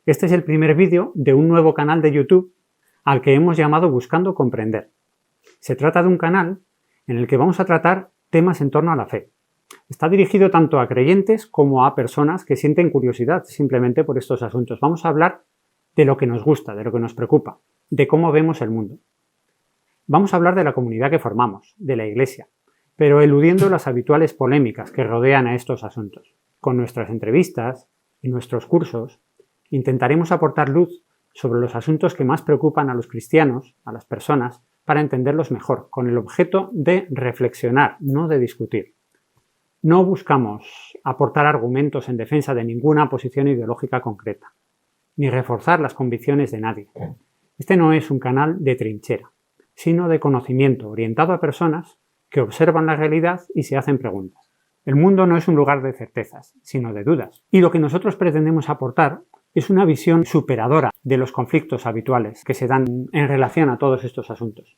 Este es el primer vídeo de un nuevo canal de YouTube al que hemos llamado Buscando Comprender. Se trata de un canal en el que vamos a tratar temas en torno a la fe. Está dirigido tanto a creyentes como a personas que sienten curiosidad simplemente por estos asuntos. Vamos a hablar de lo que nos gusta, de lo que nos preocupa, de cómo vemos el mundo. Vamos a hablar de la comunidad que formamos, de la Iglesia, pero eludiendo las habituales polémicas que rodean a estos asuntos. Con nuestras entrevistas y nuestros cursos intentaremos aportar luz sobre los asuntos que más preocupan a los cristianos, a las personas, para entenderlos mejor, con el objeto de reflexionar, no de discutir. No buscamos aportar argumentos en defensa de ninguna posición ideológica concreta, ni reforzar las convicciones de nadie. Este no es un canal de trinchera, sino de conocimiento orientado a personas que observan la realidad y se hacen preguntas. El mundo no es un lugar de certezas, sino de dudas. Y lo que nosotros pretendemos aportar es una visión superadora de los conflictos habituales que se dan en relación a todos estos asuntos.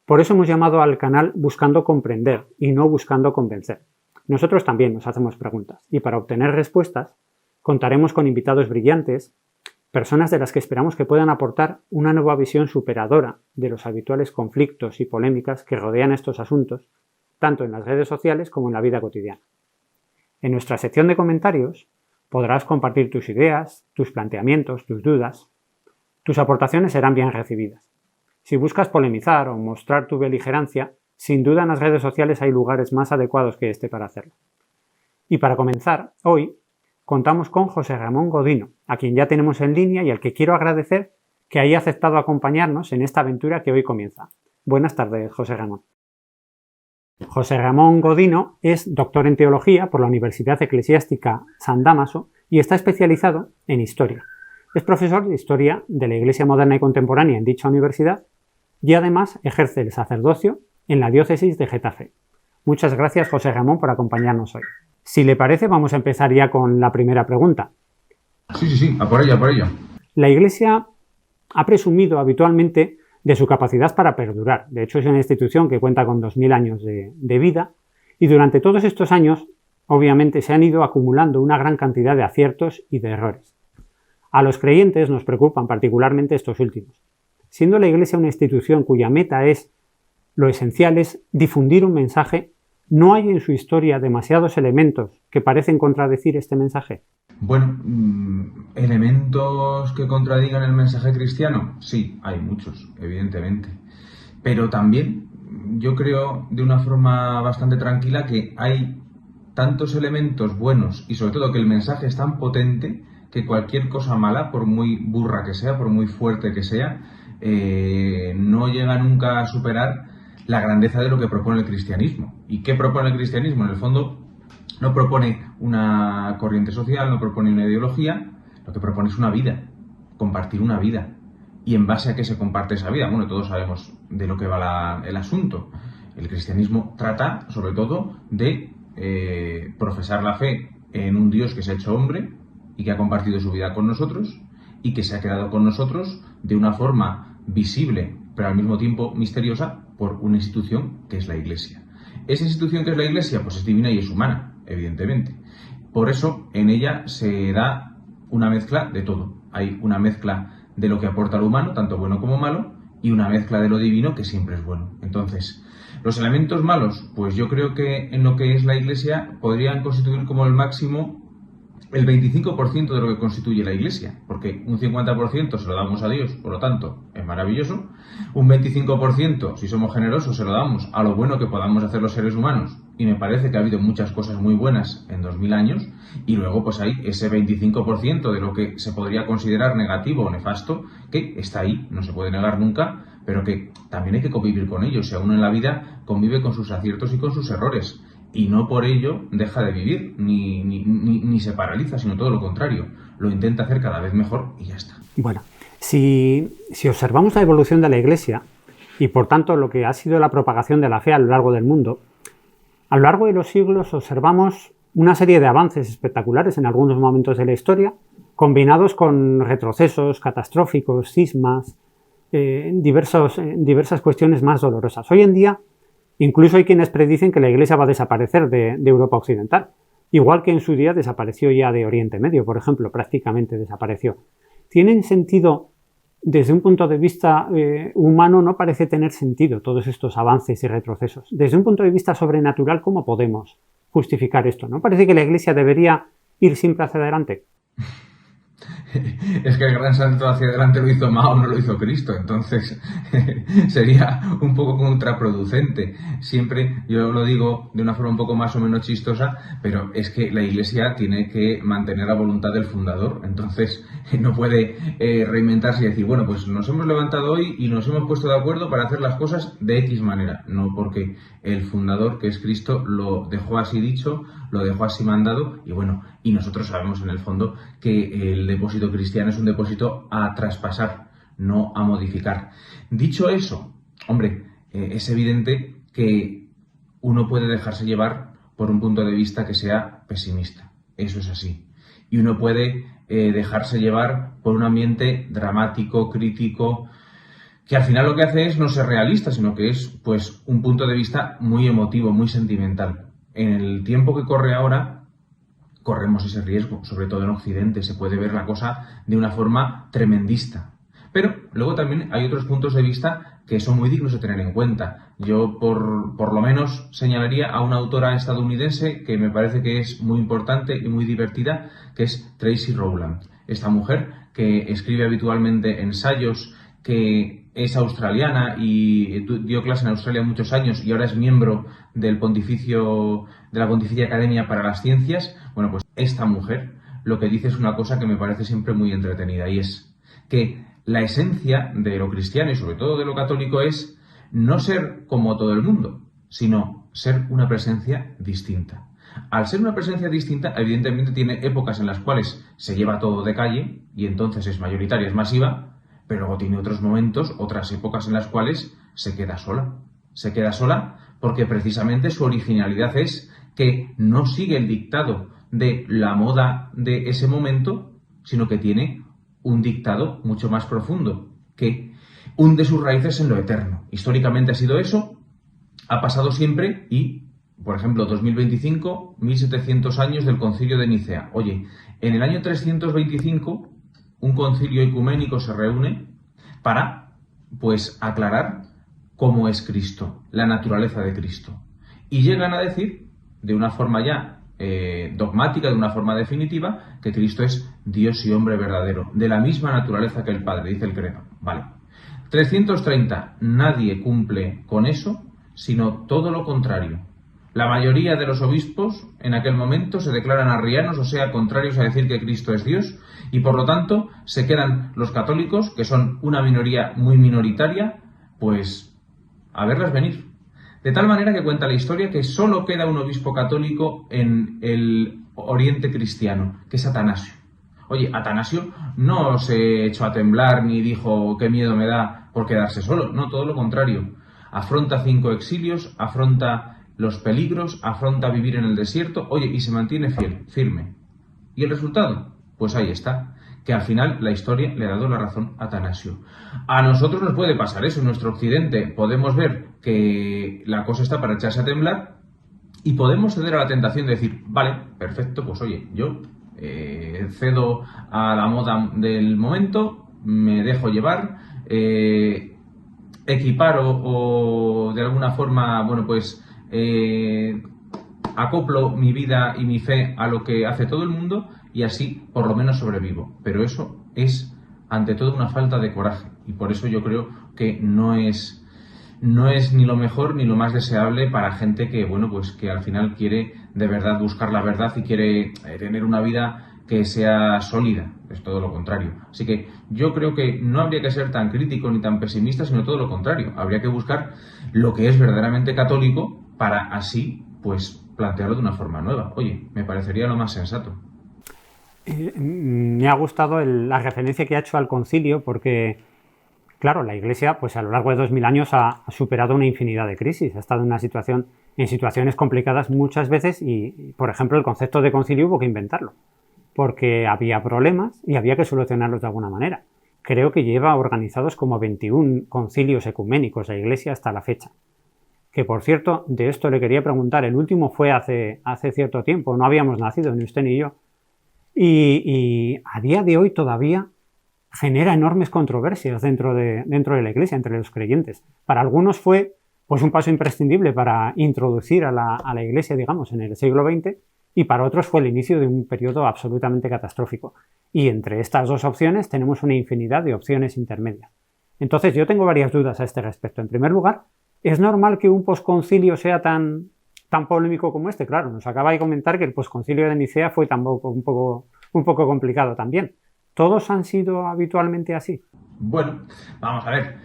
Por eso hemos llamado al canal Buscando Comprender y no Buscando Convencer. Nosotros también nos hacemos preguntas y para obtener respuestas contaremos con invitados brillantes, personas de las que esperamos que puedan aportar una nueva visión superadora de los habituales conflictos y polémicas que rodean estos asuntos, tanto en las redes sociales como en la vida cotidiana. En nuestra sección de comentarios podrás compartir tus ideas, tus planteamientos, tus dudas. Tus aportaciones serán bien recibidas. Si buscas polemizar o mostrar tu beligerancia, sin duda en las redes sociales hay lugares más adecuados que este para hacerlo. Y para comenzar, hoy contamos con José Ramón Godino, a quien ya tenemos en línea y al que quiero agradecer que haya aceptado acompañarnos en esta aventura que hoy comienza. Buenas tardes, José Ramón. José Ramón Godino es doctor en Teología por la Universidad Eclesiástica San Dámaso y está especializado en Historia. Es profesor de Historia de la Iglesia Moderna y Contemporánea en dicha universidad y además ejerce el sacerdocio en la diócesis de Getafe. Muchas gracias, José Ramón, por acompañarnos hoy. Si le parece, vamos a empezar ya con la primera pregunta. Sí, a por ello. La Iglesia ha presumido habitualmente de su capacidad para perdurar. De hecho, es una institución que cuenta con 2000 años de vida y durante todos estos años, obviamente, se han ido acumulando una gran cantidad de aciertos y de errores. A los creyentes nos preocupan particularmente estos últimos. Siendo la Iglesia una institución cuya meta es, lo esencial es difundir un mensaje, ¿no hay en su historia demasiados elementos que parecen contradecir este mensaje? Bueno, ¿elementos que contradigan el mensaje cristiano? Sí, hay muchos, evidentemente. Pero también yo creo de una forma bastante tranquila que hay tantos elementos buenos y sobre todo que el mensaje es tan potente que cualquier cosa mala, por muy burra que sea, por muy fuerte que sea, no llega nunca a superar la grandeza de lo que propone el cristianismo. ¿Y qué propone el cristianismo? En el fondo no propone una corriente social, no propone una ideología, lo que propone es una vida, compartir una vida. ¿Y en base a qué se comparte esa vida? Bueno, todos sabemos de lo que va el asunto. El cristianismo trata, sobre todo, de profesar la fe en un Dios que se ha hecho hombre y que ha compartido su vida con nosotros y que se ha quedado con nosotros de una forma visible, pero al mismo tiempo misteriosa, por una institución que es la Iglesia. Esa institución que es la Iglesia, pues es divina y es humana, evidentemente. Por eso, en ella se da una mezcla de todo. Hay una mezcla de lo que aporta lo humano, tanto bueno como malo, y una mezcla de lo divino, que siempre es bueno. Entonces, los elementos malos, pues yo creo que en lo que es la Iglesia podrían constituir como el máximo el 25% de lo que constituye la Iglesia, porque un 50% se lo damos a Dios, por lo tanto, es maravilloso. Un 25%, si somos generosos, se lo damos a lo bueno que podamos hacer los seres humanos, y me parece que ha habido muchas cosas muy buenas en 2000 años, y luego pues hay ese 25% de lo que se podría considerar negativo o nefasto, que está ahí, no se puede negar nunca, pero que también hay que convivir con ellos. O sea, uno en la vida convive con sus aciertos y con sus errores. Y no por ello deja de vivir, ni se paraliza, sino todo lo contrario. Lo intenta hacer cada vez mejor y ya está. Bueno, si observamos la evolución de la Iglesia y por tanto lo que ha sido la propagación de la fe a lo largo del mundo, a lo largo de los siglos observamos una serie de avances espectaculares en algunos momentos de la historia, combinados con retrocesos catastróficos, cismas, diversas cuestiones más dolorosas. Hoy en día incluso hay quienes predicen que la Iglesia va a desaparecer de Europa Occidental. igual que en su día desapareció ya de Oriente Medio, por ejemplo, prácticamente desapareció. ¿Tienen sentido? Desde un punto de vista humano no parece tener sentido todos estos avances y retrocesos. Desde un punto de vista sobrenatural, ¿cómo podemos justificar esto? ¿No parece que la Iglesia debería ir siempre hacia adelante? Es que el gran salto hacia adelante lo hizo Mao, no lo hizo Cristo, entonces sería un poco contraproducente. Siempre, yo lo digo de una forma un poco más o menos chistosa, pero es que la Iglesia tiene que mantener la voluntad del fundador, entonces no puede reinventarse y decir, bueno, pues nos hemos levantado hoy y nos hemos puesto de acuerdo para hacer las cosas de X manera, no porque el fundador, que es Cristo, lo dejó así dicho, lo dejó así mandado, y bueno, y nosotros sabemos en el fondo que el depósito cristiano es un depósito a traspasar, no a modificar. Dicho eso, hombre, es evidente que uno puede dejarse llevar por un punto de vista que sea pesimista, eso es así, y uno puede dejarse llevar por un ambiente dramático, crítico, que al final lo que hace es no ser realista, sino que es pues un punto de vista muy emotivo, muy sentimental. En el tiempo que corre ahora, corremos ese riesgo, sobre todo en Occidente, se puede ver la cosa de una forma tremendista. Pero luego también hay otros puntos de vista que son muy dignos de tener en cuenta. Yo por lo menos señalaría a una autora estadounidense que me parece que es muy importante y muy divertida, que es Tracy Rowland. Esta mujer que escribe habitualmente ensayos, que es australiana y dio clase en Australia muchos años y ahora es miembro de la Pontificia Academia para las Ciencias. Bueno, pues esta mujer lo que dice es una cosa que me parece siempre muy entretenida, y es que la esencia de lo cristiano y sobre todo de lo católico es no ser como todo el mundo, sino ser una presencia distinta. Al ser una presencia distinta, evidentemente tiene épocas en las cuales se lleva todo de calle y entonces es mayoritaria, es masiva, pero luego tiene otros momentos, otras épocas en las cuales se queda sola. Se queda sola porque precisamente su originalidad es que no sigue el dictado de la moda de ese momento, sino que tiene un dictado mucho más profundo, que hunde sus raíces en lo eterno. Históricamente ha sido eso, ha pasado siempre y, por ejemplo, 2025, 1700 años del Concilio de Nicea. Oye, en el año 325 un concilio ecuménico se reúne para, pues, aclarar cómo es Cristo, la naturaleza de Cristo. Y llegan a decir, de una forma ya dogmática, de una forma definitiva, que Cristo es Dios y hombre verdadero, de la misma naturaleza que el Padre, dice el credo. Vale. 330, nadie cumple con eso, sino todo lo contrario. La mayoría de los obispos en aquel momento se declaran arrianos, o sea, contrarios a decir que Cristo es Dios, y por lo tanto se quedan los católicos, que son una minoría muy minoritaria, pues a verlas venir. De tal manera que cuenta la historia que solo queda un obispo católico en el Oriente cristiano, que es Atanasio. Oye, Atanasio no se echó a temblar ni dijo qué miedo me da por quedarse solo, no, todo lo contrario. Afronta 5 exilios, afronta los peligros, afronta vivir en el desierto, oye, y se mantiene fiel, firme. ¿Y el resultado? Pues ahí está, que al final la historia le ha dado la razón a Atanasio. A nosotros nos puede pasar eso, en nuestro occidente podemos ver que la cosa está para echarse a temblar y podemos ceder a la tentación de decir, vale, perfecto, pues oye, yo cedo a la moda del momento, me dejo llevar, equiparo o de alguna forma, bueno, pues acoplo mi vida y mi fe a lo que hace todo el mundo y así por lo menos sobrevivo. Pero eso es ante todo una falta de coraje y por eso yo creo que no es ni lo mejor ni lo más deseable para gente que, bueno, pues que al final quiere de verdad buscar la verdad y quiere tener una vida que sea sólida, es todo lo contrario. Así que yo creo que no habría que ser tan crítico ni tan pesimista, sino todo lo contrario. Habría que buscar lo que es verdaderamente católico para así, pues, plantearlo de una forma nueva. Oye, me parecería lo más sensato. Me ha gustado la referencia que ha hecho al concilio porque, claro, la Iglesia, pues a lo largo de 2000 años ha superado una infinidad de crisis, ha estado en situaciones complicadas muchas veces y, por ejemplo, el concepto de concilio hubo que inventarlo, porque había problemas y había que solucionarlos de alguna manera. Creo que lleva organizados como 21 concilios ecuménicos la Iglesia hasta la fecha. que por cierto, de esto le quería preguntar, el último fue hace cierto tiempo, no habíamos nacido, ni usted ni yo, y a día de hoy todavía genera enormes controversias dentro de la Iglesia, entre los creyentes. Para algunos fue pues un paso imprescindible para introducir a la Iglesia, digamos, en el siglo XX, y para otros fue el inicio de un periodo absolutamente catastrófico. Y entre estas dos opciones tenemos una infinidad de opciones intermedias. Entonces yo tengo varias dudas a este respecto. En primer lugar, ¿es normal que un posconcilio sea tan polémico como este? Claro, nos acaba de comentar que el posconcilio de Nicea fue un poco complicado también. ¿Todos han sido habitualmente así? Bueno, vamos a ver.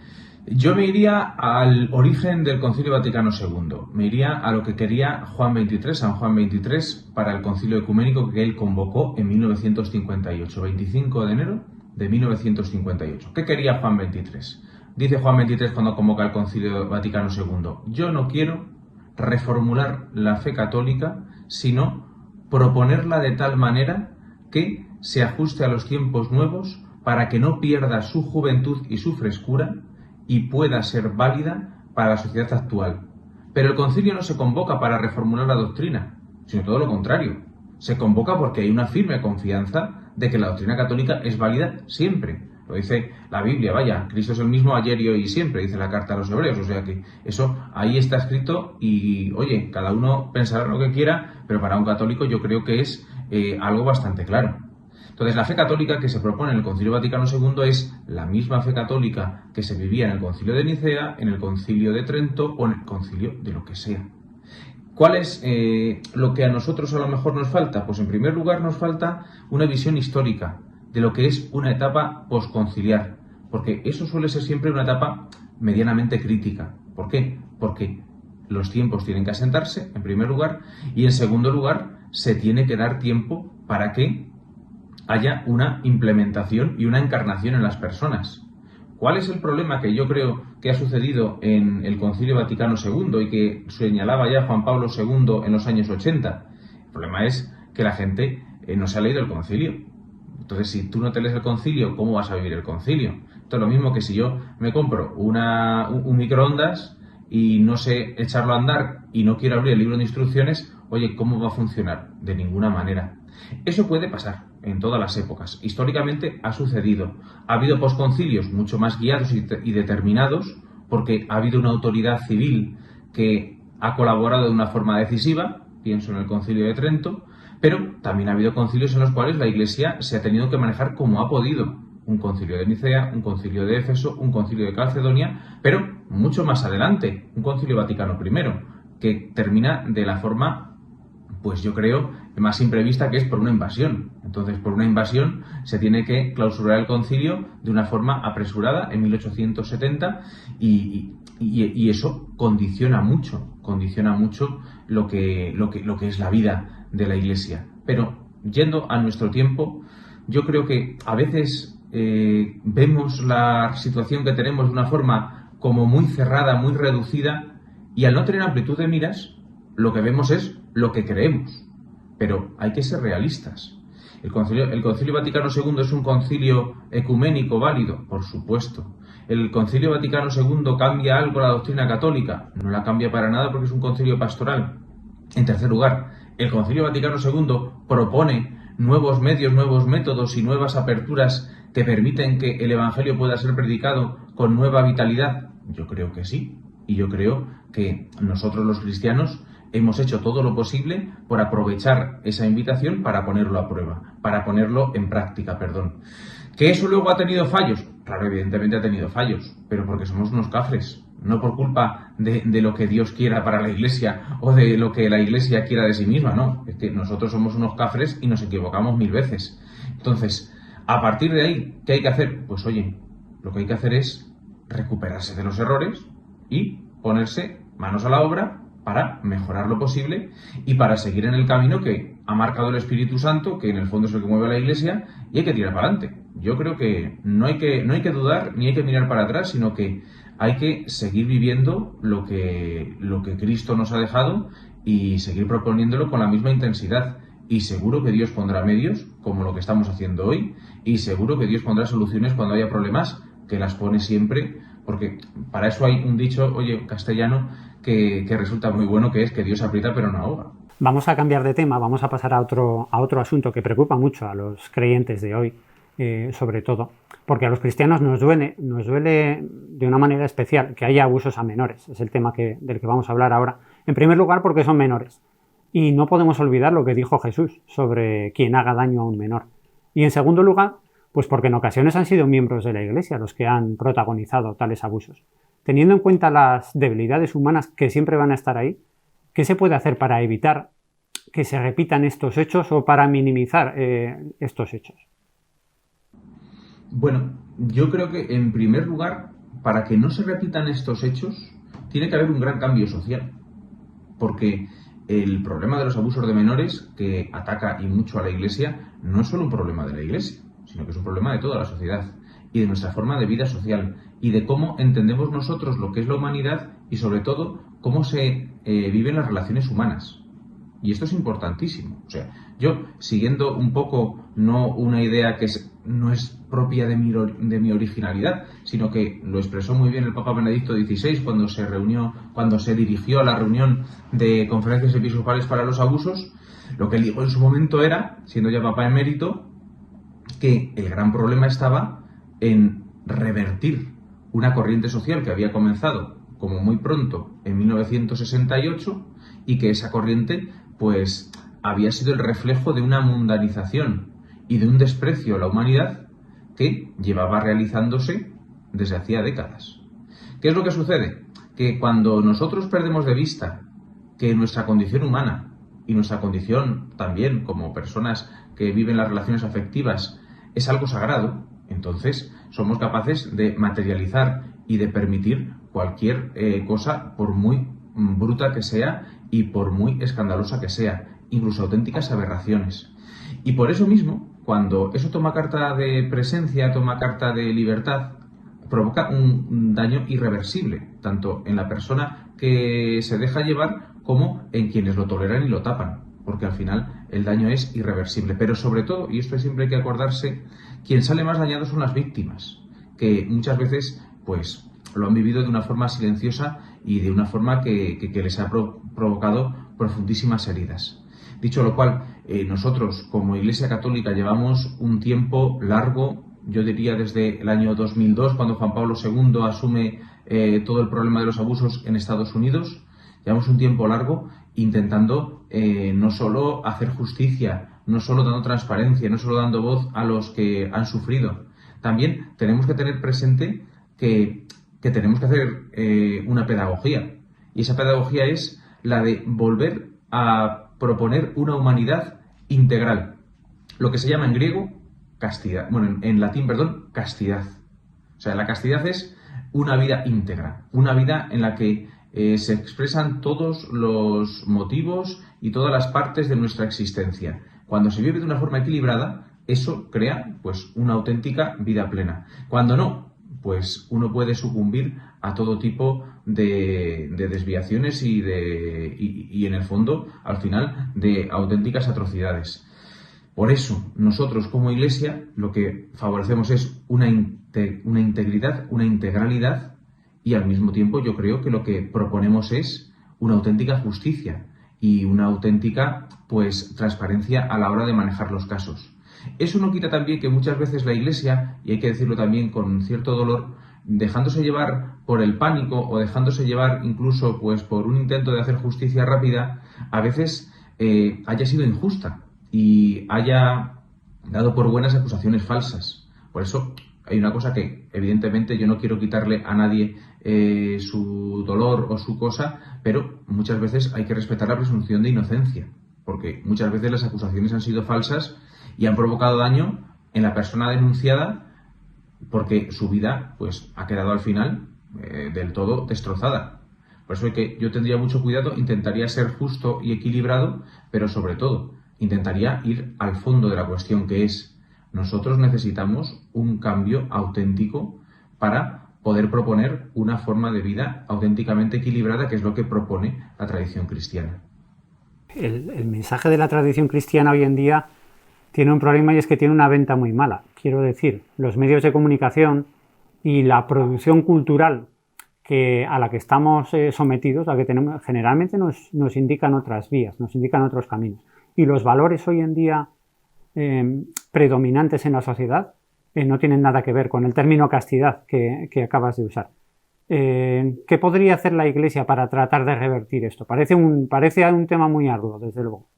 Yo me iría al origen del Concilio Vaticano II. Me iría a lo que quería Juan XXIII, San Juan XXIII, para el concilio ecuménico que él convocó en 1958, 25 de enero de 1958. ¿Qué quería Juan XXIII? Dice Juan XXIII cuando convoca el Concilio Vaticano II: yo no quiero reformular la fe católica, sino proponerla de tal manera que se ajuste a los tiempos nuevos para que no pierda su juventud y su frescura y pueda ser válida para la sociedad actual. Pero el concilio no se convoca para reformular la doctrina, sino todo lo contrario. Se convoca porque hay una firme confianza de que la doctrina católica es válida siempre. Lo dice la Biblia, vaya, Cristo es el mismo ayer y hoy y siempre, dice la carta a los Hebreos, o sea que eso ahí está escrito y, oye, cada uno pensará lo que quiera, pero para un católico yo creo que es algo bastante claro. Entonces, la fe católica que se propone en el Concilio Vaticano II es la misma fe católica que se vivía en el Concilio de Nicea, en el Concilio de Trento o en el Concilio de lo que sea. ¿Cuál es lo que a nosotros a lo mejor nos falta? Pues en primer lugar nos falta una visión histórica de lo que es una etapa posconciliar, porque eso suele ser siempre una etapa medianamente crítica. ¿Por qué? Porque los tiempos tienen que asentarse, en primer lugar, y en segundo lugar, se tiene que dar tiempo para que haya una implementación y una encarnación en las personas. ¿Cuál es el problema que yo creo que ha sucedido en el Concilio Vaticano II y que señalaba ya Juan Pablo II en los años 80? El problema es que la gente no se ha leído el concilio. Entonces, si tú no te lees el concilio, ¿cómo vas a vivir el concilio? Esto es lo mismo que si yo me compro un microondas y no sé echarlo a andar y no quiero abrir el libro de instrucciones, oye, ¿cómo va a funcionar? De ninguna manera. Eso puede pasar en todas las épocas. Históricamente ha sucedido. Ha habido posconcilios mucho más guiados y determinados porque ha habido una autoridad civil que ha colaborado de una forma decisiva, pienso en el Concilio de Trento, pero también ha habido concilios en los cuales la Iglesia se ha tenido que manejar como ha podido. Un concilio de Nicea, un concilio de Éfeso, un concilio de Calcedonia, pero mucho más adelante, un concilio Vaticano I, que termina de la forma, pues yo creo, más imprevista, que es por una invasión. Entonces, por una invasión se tiene que clausurar el concilio de una forma apresurada en 1870 y eso condiciona mucho lo que es la vida de la Iglesia. Pero, yendo a nuestro tiempo, yo creo que a veces vemos la situación que tenemos de una forma como muy cerrada, muy reducida, y al no tener amplitud de miras, lo que vemos es lo que creemos. Pero hay que ser realistas. ¿El Concilio Vaticano II es un concilio ecuménico válido? Por supuesto. ¿El Concilio Vaticano II cambia algo la doctrina católica? No la cambia para nada porque es un concilio pastoral. En tercer lugar, ¿el Concilio Vaticano II propone nuevos medios, nuevos métodos y nuevas aperturas que permiten que el Evangelio pueda ser predicado con nueva vitalidad? Yo creo que sí. Y yo creo que nosotros los cristianos hemos hecho todo lo posible por aprovechar esa invitación para ponerlo a prueba, para ponerlo en práctica, ¿Que eso luego ha tenido fallos? Claro, evidentemente ha tenido fallos, pero porque somos unos cafres, no por culpa de lo que Dios quiera para la Iglesia o de lo que la Iglesia quiera de sí misma, no, es que nosotros somos unos cafres y nos equivocamos 1000 veces. Entonces, a partir de ahí, ¿qué hay que hacer? Pues oye, lo que hay que hacer es recuperarse de los errores y ponerse manos a la obra para mejorar lo posible y para seguir en el camino que ha marcado el Espíritu Santo, que en el fondo es el que mueve a la Iglesia, y hay que tirar para adelante. Yo creo que no hay que dudar ni hay que mirar para atrás, sino que hay que seguir viviendo lo que Cristo nos ha dejado y seguir proponiéndolo con la misma intensidad. Y seguro que Dios pondrá medios, como lo que estamos haciendo hoy, y seguro que Dios pondrá soluciones cuando haya problemas, que las pone siempre, porque para eso hay un dicho, oye, castellano, que resulta muy bueno, que es que Dios aprieta pero no ahoga. Vamos a cambiar de tema, vamos a pasar a otro asunto que preocupa mucho a los creyentes de hoy, sobre todo, porque a los cristianos nos duele de una manera especial que haya abusos a menores. Es el tema del que vamos a hablar ahora. En primer lugar, porque son menores. Y no podemos olvidar lo que dijo Jesús sobre quien haga daño a un menor. Y en segundo lugar, pues porque en ocasiones han sido miembros de la Iglesia los que han protagonizado tales abusos. Teniendo en cuenta las debilidades humanas que siempre van a estar ahí, ¿qué se puede hacer para evitar que se repitan estos hechos o para minimizar estos hechos? Bueno, yo creo que en primer lugar, para que no se repitan estos hechos, tiene que haber un gran cambio social. Porque el problema de los abusos de menores, que ataca y mucho a la Iglesia, no es solo un problema de la Iglesia, sino que es un problema de toda la sociedad y de nuestra forma de vida social y de cómo entendemos nosotros lo que es la humanidad y sobre todo cómo se viven las relaciones humanas. Y esto es importantísimo. O sea, yo, siguiendo un poco, no una idea que no es propia de mi originalidad, sino que lo expresó muy bien el Papa Benedicto XVI cuando se dirigió a la reunión de conferencias episcopales para los abusos, lo que él dijo en su momento era, siendo ya Papa emérito, que el gran problema estaba en revertir una corriente social que había comenzado como muy pronto en 1968 y que esa corriente pues había sido el reflejo de una mundanización y de un desprecio a la humanidad que llevaba realizándose desde hacía décadas. ¿Qué es lo que sucede? Que cuando nosotros perdemos de vista que nuestra condición humana y nuestra condición también como personas que viven las relaciones afectivas es algo sagrado, entonces somos capaces de materializar y de permitir cualquier cosa, por muy bruta que sea y por muy escandalosa que sea, incluso auténticas aberraciones. Y por eso mismo, cuando eso toma carta de presencia, toma carta de libertad, provoca un daño irreversible, tanto en la persona que se deja llevar como en quienes lo toleran y lo tapan, porque al final el daño es irreversible. Pero sobre todo, y esto siempre hay que acordarse, quien sale más dañado son las víctimas, que muchas veces pues lo han vivido de una forma silenciosa y de una forma que les ha provocado profundísimas heridas. Dicho lo cual, nosotros como Iglesia Católica llevamos un tiempo largo, yo diría desde el año 2002, cuando Juan Pablo II asume todo el problema de los abusos en Estados Unidos. Llevamos un tiempo largo intentando no solo hacer justicia, no solo dando transparencia, no solo dando voz a los que han sufrido. También tenemos que tener presente que tenemos que hacer una pedagogía. Y esa pedagogía es la de volver a proponer una humanidad integral. Lo que se llama en griego castidad. Bueno, en latín, perdón, castidad. O sea, la castidad es una vida íntegra, una vida en la que se expresan todos los motivos y todas las partes de nuestra existencia. Cuando se vive de una forma equilibrada, eso crea pues una auténtica vida plena. Cuando no, pues uno puede sucumbir a todo tipo de desviaciones y en el fondo, al final, de auténticas atrocidades. Por eso, nosotros como Iglesia lo que favorecemos es una integridad, una integralidad, y al mismo tiempo yo creo que lo que proponemos es una auténtica justicia y una auténtica pues transparencia a la hora de manejar los casos. Eso no quita también que muchas veces la Iglesia, y hay que decirlo también con cierto dolor, dejándose llevar por el pánico o dejándose llevar incluso pues por un intento de hacer justicia rápida, a veces haya sido injusta y haya dado por buenas acusaciones falsas. Por eso hay una cosa que evidentemente yo no quiero quitarle a nadie su dolor o su cosa, pero muchas veces hay que respetar la presunción de inocencia, porque muchas veces las acusaciones han sido falsas y han provocado daño en la persona denunciada porque su vida pues ha quedado al final del todo destrozada. Por eso yo tendría mucho cuidado, intentaría ser justo y equilibrado, pero sobre todo intentaría ir al fondo de la cuestión, que es: nosotros necesitamos un cambio auténtico para poder proponer una forma de vida auténticamente equilibrada, que es lo que propone la tradición cristiana. El mensaje de la tradición cristiana hoy en día tiene un problema, y es que tiene una venta muy mala. Quiero decir, los medios de comunicación y la producción cultural a la que estamos sometidos, la que tenemos, generalmente nos indican otras vías, nos indican otros caminos. Y los valores hoy en día predominantes en la sociedad no tienen nada que ver con el término castidad que acabas de usar. ¿Qué podría hacer la Iglesia para tratar de revertir esto? Parece un tema muy arduo, desde luego.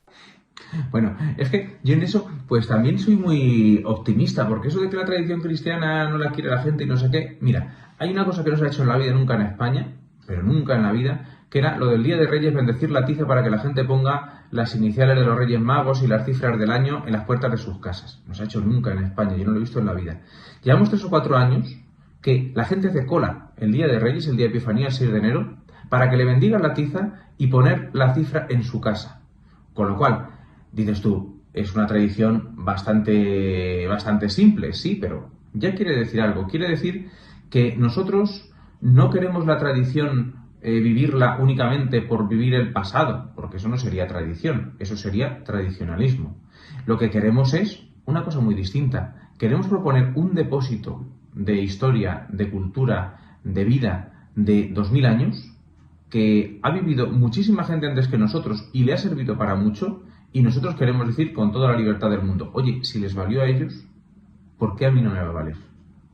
Bueno, es que yo en eso pues también soy muy optimista, porque eso de que la tradición cristiana no la quiere la gente y no sé qué, mira, hay una cosa que no se ha hecho en la vida nunca en España, pero nunca en la vida, que era lo del Día de Reyes, bendecir la tiza para que la gente ponga las iniciales de los Reyes Magos y las cifras del año en las puertas de sus casas. No se ha hecho nunca en España, yo no lo he visto en la vida. Llevamos 3 o 4 años que la gente hace cola el Día de Reyes, el día de Epifanía, el 6 de enero, para que le bendigan la tiza y poner la cifra en su casa. Con lo cual, dices tú, es una tradición bastante simple, sí, pero ya quiere decir algo. Quiere decir que nosotros no queremos la tradición vivirla únicamente por vivir el pasado, porque eso no sería tradición, eso sería tradicionalismo. Lo que queremos es una cosa muy distinta. Queremos proponer un depósito de historia, de cultura, de vida de 2000 años que ha vivido muchísima gente antes que nosotros y le ha servido para mucho. Y nosotros queremos decir con toda la libertad del mundo, oye, si les valió a ellos, ¿por qué a mí no me va a valer?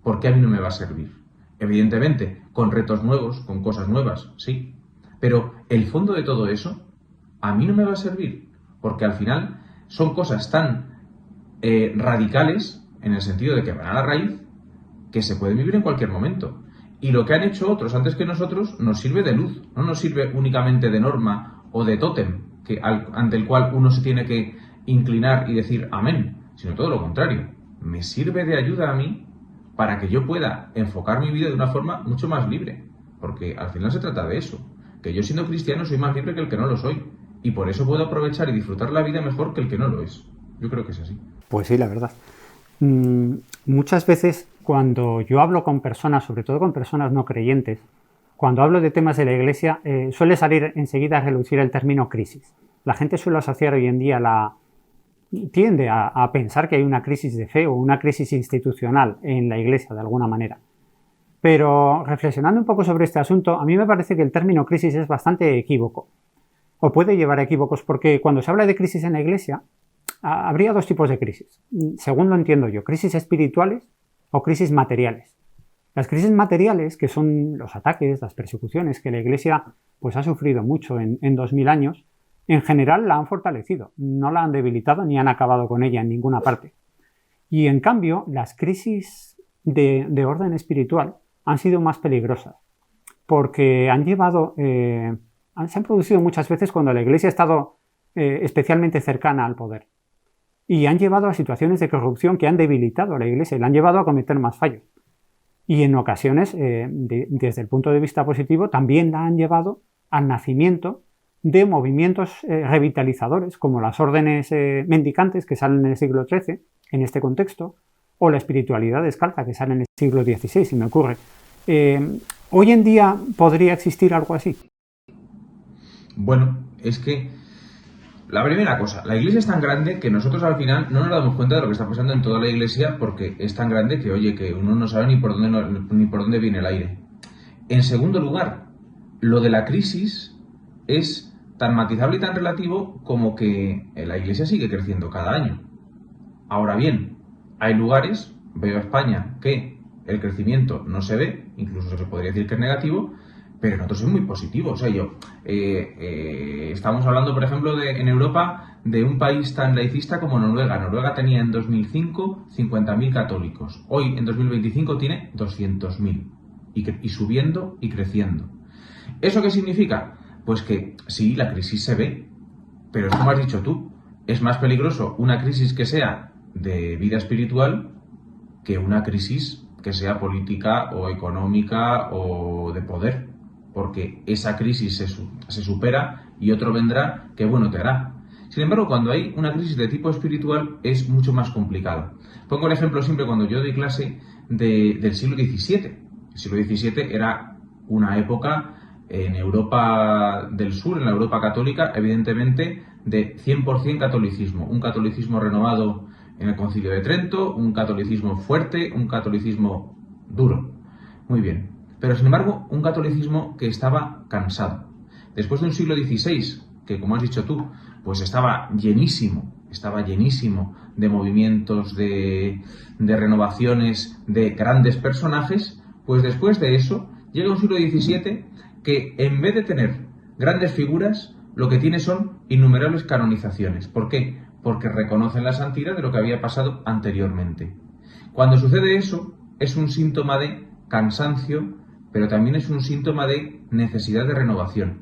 ¿Por qué a mí no me va a servir? Evidentemente, con retos nuevos, con cosas nuevas, sí. Pero el fondo de todo eso, a mí no me va a servir, porque al final son cosas tan radicales, en el sentido de que van a la raíz, que se pueden vivir en cualquier momento. Y lo que han hecho otros antes que nosotros nos sirve de luz, no nos sirve únicamente de norma o de tótem, ante el cual uno se tiene que inclinar y decir amén, sino todo lo contrario. Me sirve de ayuda a mí para que yo pueda enfocar mi vida de una forma mucho más libre, porque al final se trata de eso, que yo siendo cristiano soy más libre que el que no lo soy, y por eso puedo aprovechar y disfrutar la vida mejor que el que no lo es. Yo creo que es así. Pues sí, la verdad. Muchas veces cuando yo hablo con personas, sobre todo con personas no creyentes, cuando hablo de temas de la Iglesia, suele salir enseguida a relucir el término crisis. La gente suele asociar hoy en día tiende a pensar que hay una crisis de fe o una crisis institucional en la Iglesia, de alguna manera. Pero reflexionando un poco sobre este asunto, a mí me parece que el término crisis es bastante equívoco, o puede llevar a equívocos, porque cuando se habla de crisis en la Iglesia, habría 2 tipos de crisis, según lo entiendo yo, crisis espirituales o crisis materiales. Las crisis materiales, que son los ataques, las persecuciones que la Iglesia pues, ha sufrido mucho en 2000 años, en general la han fortalecido, no la han debilitado ni han acabado con ella en ninguna parte. Y en cambio, las crisis de orden espiritual han sido más peligrosas, porque se han producido muchas veces cuando la Iglesia ha estado especialmente cercana al poder. Y han llevado a situaciones de corrupción que han debilitado a la Iglesia y la han llevado a cometer más fallos. Y en ocasiones, desde el punto de vista positivo, también la han llevado al nacimiento de movimientos revitalizadores, como las órdenes mendicantes que salen en el siglo XIII, en este contexto, o la espiritualidad descalza que sale en el siglo XVI, si me ocurre. ¿Hoy en día podría existir algo así? Bueno, es que la primera cosa, la Iglesia es tan grande que nosotros al final no nos damos cuenta de lo que está pasando en toda la Iglesia, porque es tan grande que, oye, que uno no sabe ni por dónde viene el aire. En segundo lugar, lo de la crisis es tan matizable y tan relativo como que la Iglesia sigue creciendo cada año. Ahora bien, hay lugares, veo España, que el crecimiento no se ve, incluso se podría decir que es negativo, pero en otros es muy positivo. O sea, estamos hablando, por ejemplo, en Europa, de un país tan laicista como Noruega. Noruega tenía en 2005 50.000 católicos. Hoy, en 2025, tiene 200.000. Y subiendo y creciendo. ¿Eso qué significa? Pues que sí, la crisis se ve, pero es como has dicho tú, es más peligroso una crisis que sea de vida espiritual que una crisis que sea política o económica o de poder. Porque esa crisis se supera y otro vendrá que bueno te hará. Sin embargo, cuando hay una crisis de tipo espiritual es mucho más complicado. Pongo el ejemplo siempre cuando yo doy clase del siglo XVII. El siglo XVII era una época en Europa del Sur, en la Europa católica, evidentemente de 100% catolicismo. Un catolicismo renovado en el Concilio de Trento, un catolicismo fuerte, un catolicismo duro. Muy bien. pero sin embargo un catolicismo que estaba cansado. Después de un siglo XVI, que como has dicho tú, pues estaba llenísimo de movimientos, de renovaciones, de grandes personajes, pues después de eso llega un siglo XVII que en vez de tener grandes figuras, lo que tiene son innumerables canonizaciones. ¿Por qué? Porque reconocen la santidad de lo que había pasado anteriormente. Cuando sucede eso, es un síntoma de cansancio, pero también es un síntoma de necesidad de renovación.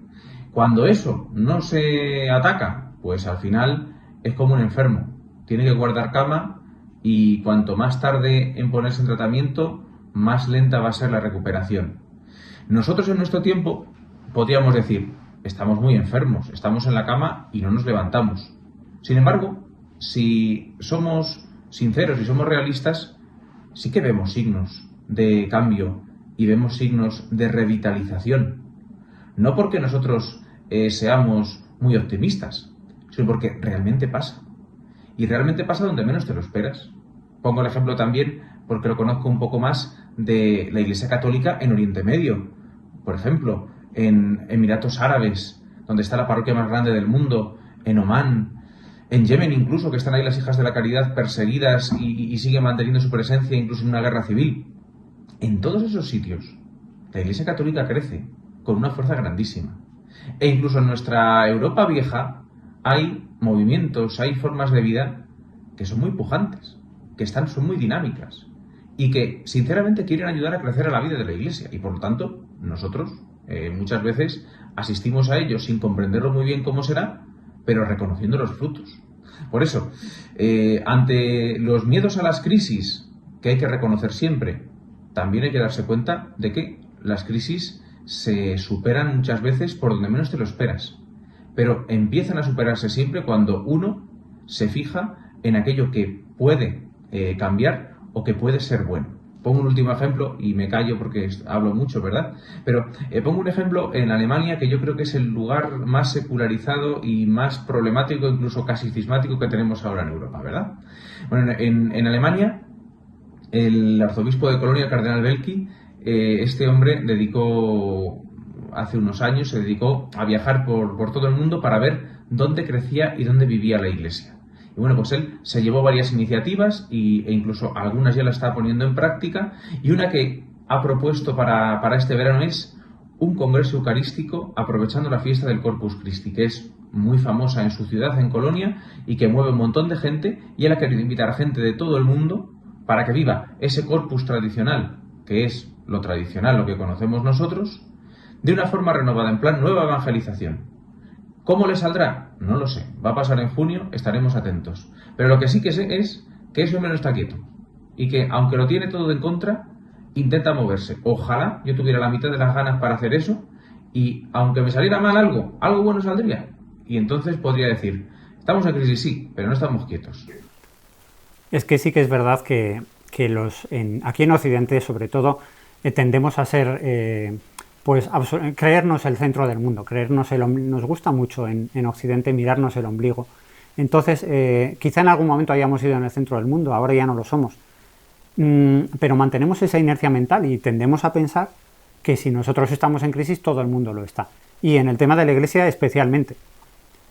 Cuando eso no se ataca, pues al final es como un enfermo. Tiene que guardar cama y cuanto más tarde en ponerse en tratamiento, más lenta va a ser la recuperación. Nosotros en nuestro tiempo podríamos decir, estamos muy enfermos, estamos en la cama y no nos levantamos. Sin embargo, si somos sinceros y somos realistas, sí que vemos signos de cambio y vemos signos de revitalización. No porque nosotros seamos muy optimistas, sino porque realmente pasa. Y realmente pasa donde menos te lo esperas. Pongo el ejemplo también, porque lo conozco un poco más, de la Iglesia Católica en Oriente Medio. Por ejemplo, en Emiratos Árabes, donde está la parroquia más grande del mundo, en Omán, en Yemen incluso, que están ahí las hijas de la caridad perseguidas y siguen manteniendo su presencia incluso en una guerra civil. En todos esos sitios, la Iglesia Católica crece con una fuerza grandísima. E incluso en nuestra Europa vieja hay movimientos, hay formas de vida que son muy pujantes, que son muy dinámicas y que sinceramente quieren ayudar a crecer a la vida de la Iglesia. Y por lo tanto, nosotros muchas veces asistimos a ellos sin comprenderlo muy bien cómo será, pero reconociendo los frutos. Por eso, ante los miedos a las crisis, que hay que reconocer siempre, también hay que darse cuenta de que las crisis se superan muchas veces por donde menos te lo esperas, pero empiezan a superarse siempre cuando uno se fija en aquello que puede cambiar o que puede ser bueno. Pongo un último ejemplo y me callo porque hablo mucho, ¿verdad? Pero pongo un ejemplo en Alemania, que yo creo que es el lugar más secularizado y más problemático, incluso casi cismático, que tenemos ahora en Europa, ¿verdad? Bueno, en Alemania, el arzobispo de Colonia, el cardenal Belki, este hombre hace unos años se dedicó a viajar por todo el mundo para ver dónde crecía y dónde vivía la Iglesia. Y bueno, pues él se llevó varias iniciativas e incluso algunas ya las está poniendo en práctica, y una que ha propuesto para este verano es un congreso eucarístico aprovechando la fiesta del Corpus Christi, que es muy famosa en su ciudad, en Colonia, y que mueve un montón de gente, y él ha querido invitar a gente de todo el mundo para que viva ese corpus tradicional, que es lo tradicional, lo que conocemos nosotros, de una forma renovada, en plan nueva evangelización. ¿Cómo le saldrá? No lo sé. Va a pasar en junio, estaremos atentos. Pero lo que sí que sé es que ese hombre no está quieto. Y que, aunque lo tiene todo en contra, intenta moverse. Ojalá yo tuviera la mitad de las ganas para hacer eso, y aunque me saliera mal algo bueno saldría. Y entonces podría decir, estamos en crisis sí, pero no estamos quietos. Es que sí que es verdad que aquí en Occidente, sobre todo, tendemos a ser... creernos el centro del mundo, nos gusta mucho en Occidente mirarnos el ombligo. Entonces, quizá en algún momento hayamos sido en el centro del mundo, ahora ya no lo somos. Pero mantenemos esa inercia mental y tendemos a pensar que si nosotros estamos en crisis, todo el mundo lo está. Y en el tema de la Iglesia especialmente.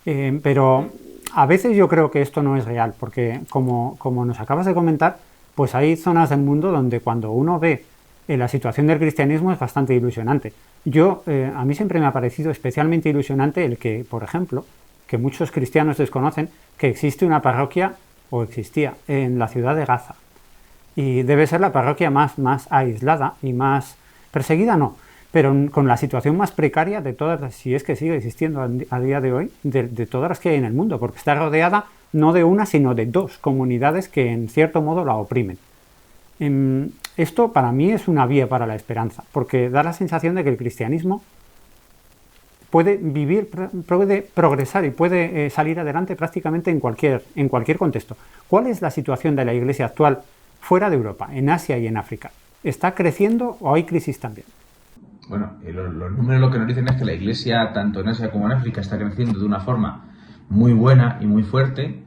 Pero a veces yo creo que esto no es real, porque como nos acabas de comentar, pues hay zonas del mundo donde cuando uno ve la situación del cristianismo es bastante ilusionante. A mí siempre me ha parecido especialmente ilusionante el que, por ejemplo, que muchos cristianos desconocen que existe una parroquia, o existía, en la ciudad de Gaza. Y debe ser la parroquia más aislada y más perseguida, no, pero con la situación más precaria de todas, si es que sigue existiendo a día de hoy, de todas las que hay en el mundo, porque está rodeada no de una, sino de dos comunidades que en cierto modo la oprimen. Esto para mí es una vía para la esperanza, porque da la sensación de que el cristianismo puede vivir, puede progresar y puede salir adelante prácticamente en cualquier contexto. ¿Cuál es la situación de la Iglesia actual fuera de Europa, en Asia y en África? ¿Está creciendo o hay crisis también? Bueno, los números lo que nos dicen es que la Iglesia, tanto en Asia como en África, está creciendo de una forma muy buena y muy fuerte.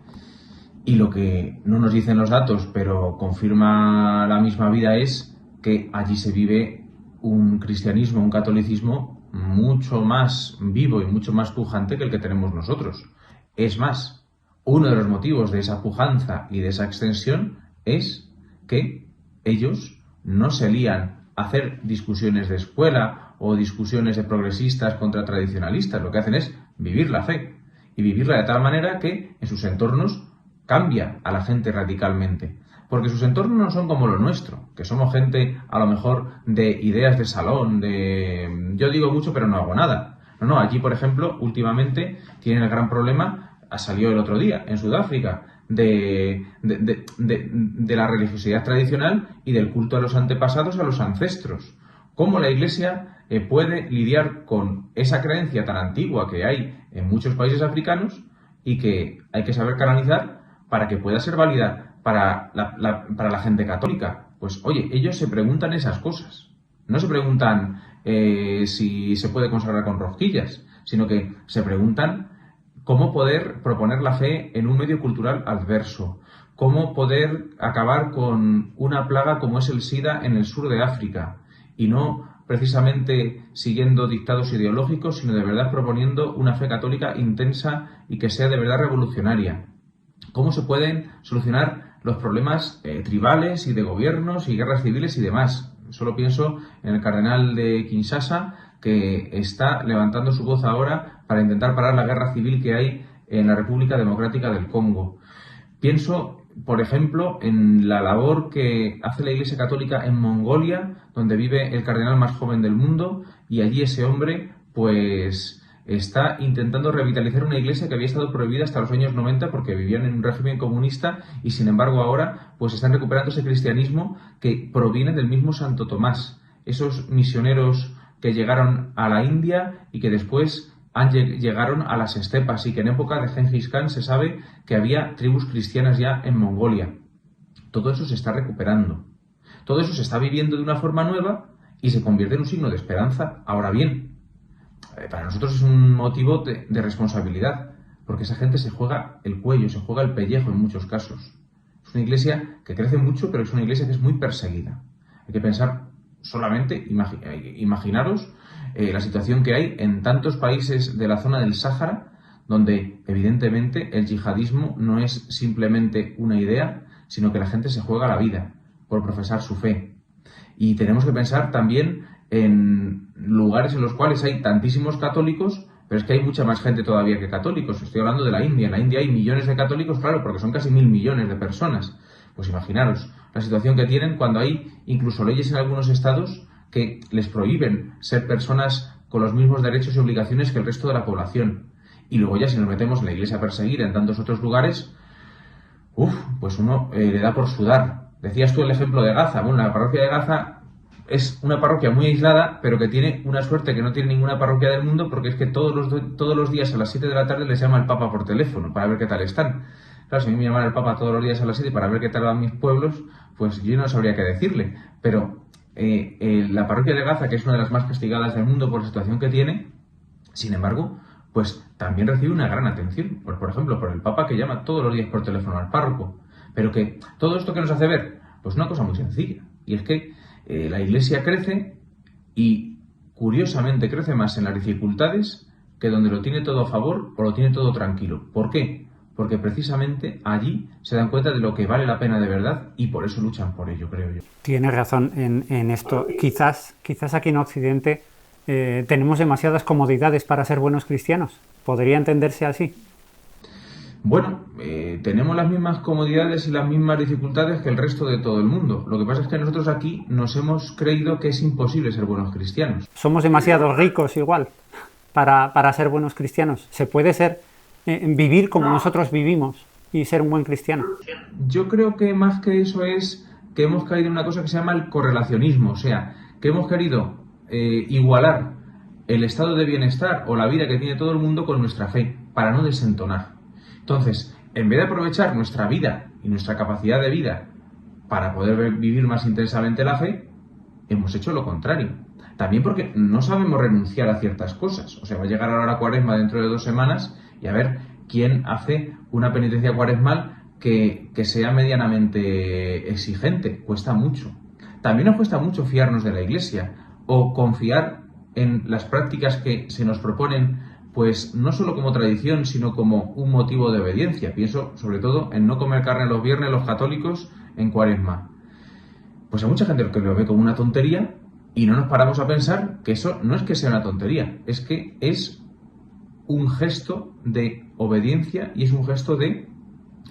Y lo que no nos dicen los datos, pero confirma la misma vida, es que allí se vive un cristianismo, un catolicismo mucho más vivo y mucho más pujante que el que tenemos nosotros. Es más, uno de los motivos de esa pujanza y de esa extensión es que ellos no se lían a hacer discusiones de escuela o discusiones de progresistas contra tradicionalistas. Lo que hacen es vivir la fe y vivirla de tal manera que en sus entornos cambia a la gente radicalmente. Porque sus entornos no son como lo nuestro, que somos gente a lo mejor de ideas de salón, de yo digo mucho pero no hago nada. No, allí por ejemplo últimamente tienen el gran problema, salió el otro día en Sudáfrica, de la religiosidad tradicional y del culto a los antepasados, a los ancestros. Cómo la Iglesia puede lidiar con esa creencia tan antigua que hay en muchos países africanos y que hay que saber canalizar para que pueda ser válida para la gente católica. Pues oye, ellos se preguntan esas cosas. No se preguntan si se puede consagrar con rosquillas, sino que se preguntan cómo poder proponer la fe en un medio cultural adverso, cómo poder acabar con una plaga como es el SIDA en el sur de África, y no precisamente siguiendo dictados ideológicos, sino de verdad proponiendo una fe católica intensa y que sea de verdad revolucionaria. Cómo se pueden solucionar los problemas tribales y de gobiernos y guerras civiles y demás. Solo pienso en el cardenal de Kinshasa, que está levantando su voz ahora para intentar parar la guerra civil que hay en la República Democrática del Congo. Pienso, por ejemplo, en la labor que hace la Iglesia Católica en Mongolia, donde vive el cardenal más joven del mundo, y allí ese hombre, pues, está intentando revitalizar una iglesia que había estado prohibida hasta los años 90 porque vivían en un régimen comunista y sin embargo ahora pues están recuperando ese cristianismo que proviene del mismo Santo Tomás. Esos misioneros que llegaron a la India y que después llegaron a las estepas y que en época de Gengis Khan se sabe que había tribus cristianas ya en Mongolia. Todo eso se está recuperando. Todo eso se está viviendo de una forma nueva y se convierte en un signo de esperanza. Ahora bien, para nosotros es un motivo de responsabilidad, porque esa gente se juega el cuello, se juega el pellejo en muchos casos. Es una iglesia que crece mucho, pero es una iglesia que es muy perseguida. Hay que pensar solamente, imaginaros la situación que hay en tantos países de la zona del Sáhara, donde evidentemente el yihadismo no es simplemente una idea, sino que la gente se juega la vida por profesar su fe. Y tenemos que pensar también en lugares en los cuales hay tantísimos católicos, pero es que hay mucha más gente todavía que católicos. Estoy hablando de la India. En la India hay millones de católicos, claro, porque son casi 1.000 millones de personas. Pues imaginaros la situación que tienen cuando hay incluso leyes en algunos estados que les prohíben ser personas con los mismos derechos y obligaciones que el resto de la población. Y luego ya si nos metemos en la iglesia perseguida en tantos otros lugares, pues uno le da por sudar. Decías tú el ejemplo de Gaza. Bueno, la parroquia de Gaza es una parroquia muy aislada, pero que tiene una suerte que no tiene ninguna parroquia del mundo, porque es que todos los días a las 7 de la tarde les llama el Papa por teléfono para ver qué tal están. Claro, si a mí me llamara el Papa todos los días a las 7 para ver qué tal van mis pueblos, pues yo no sabría qué decirle. Pero la parroquia de Gaza, que es una de las más castigadas del mundo por la situación que tiene, sin embargo, pues también recibe una gran atención. Por ejemplo, por el Papa que llama todos los días por teléfono al párroco. Pero que todo esto que nos hace ver, pues una cosa muy sencilla. Y es que la Iglesia crece y curiosamente crece más en las dificultades que donde lo tiene todo a favor o lo tiene todo tranquilo. ¿Por qué? Porque precisamente allí se dan cuenta de lo que vale la pena de verdad y por eso luchan por ello, creo yo. Tienes razón en esto. Quizás aquí en Occidente tenemos demasiadas comodidades para ser buenos cristianos. ¿Podría entenderse así? Bueno, tenemos las mismas comodidades y las mismas dificultades que el resto de todo el mundo. Lo que pasa es que nosotros aquí nos hemos creído que es imposible ser buenos cristianos. Somos demasiado ricos igual para ser buenos cristianos. ¿Se puede vivir como nosotros vivimos y ser un buen cristiano? Yo creo que más que eso es que hemos caído en una cosa que se llama el correlacionismo. O sea, que hemos querido igualar el estado de bienestar o la vida que tiene todo el mundo con nuestra fe, para no desentonar. Entonces, en vez de aprovechar nuestra vida y nuestra capacidad de vida para poder vivir más intensamente la fe, hemos hecho lo contrario. También porque no sabemos renunciar a ciertas cosas. O sea, va a llegar ahora la Cuaresma dentro de 2 semanas y a ver quién hace una penitencia cuaresmal que sea medianamente exigente. Cuesta mucho. También nos cuesta mucho fiarnos de la Iglesia, o confiar en las prácticas que se nos proponen, pues no solo como tradición, sino como un motivo de obediencia. Pienso sobre todo en no comer carne los viernes los católicos en Cuaresma. Pues hay mucha gente que lo ve como una tontería y no nos paramos a pensar que eso no es que sea una tontería, es que es un gesto de obediencia y es un gesto de